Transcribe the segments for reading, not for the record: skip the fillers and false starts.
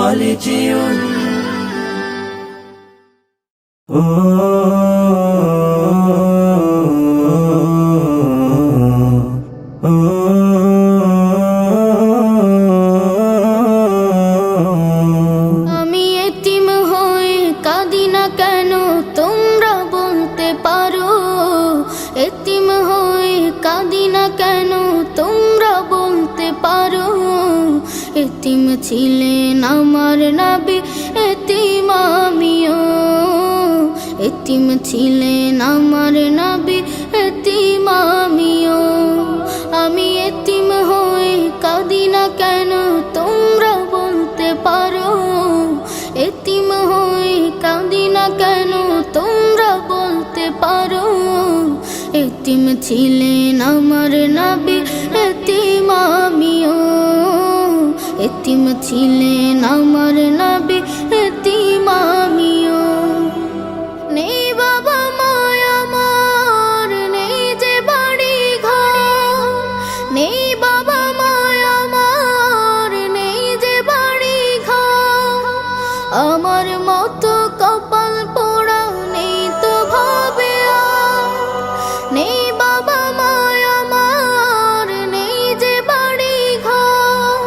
خالديون আমি এতিম হয়ে কাঁদি না কেন তোমরা বলতে পারো, এতিম হয়ে কাঁদি না কেন তোমরা বলতে পারো। এতিম ছিলেন আমার নবী, এতিম আমিও। এতিম ছিলেন আমার নবী, এতিম আমিও। আমি এতিম হয়ে কাঁদি না কেন তোমরা বলতে পারো, এতিম হয়ে কাঁদি না কেন তোমরা বলতে পারো। এতিম ছিলেন আমার নবী, এতিম আমিও। এতিম ছিলেন আমার নবী, এতিম আমিও। নেই বাবা মায় আমার, নেই যে বাড়ি ঘর, নেই বাবা মায় আমার, নেই যে বাড়ি ঘর। আমার মতো কপাল পোড়া নেই তো ভাবে আর, নেই বাবা মায় আমার, নেই যে বাড়ি ঘর।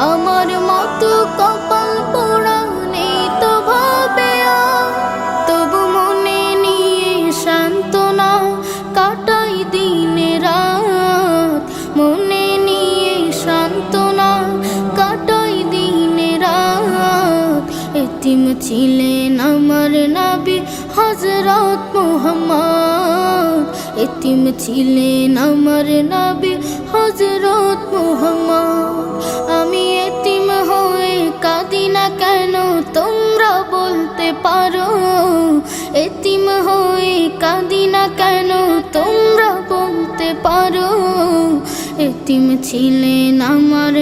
আমার মতো কপাল পোড়া নেই তো ভাবে আর, তবু মনে নিয়ে সান্ত্বনা কাটাই দিনে রাত। মনে নিয়ে সান্ত্বনা কাটাই দিনে রাত। এতিম ছিলেন আমার নবী হযরত মুহাম্মদ, এতিম ছিলেন আমার নবী হযরত মুহাম্মদ। আমি এতিম হয়ে কাঁদি না কেন তোমরা বলতে পারো, এতিম হয়ে কাঁদি না কেন তোমরা বলতে পারো। এতিম ছিলেন আমার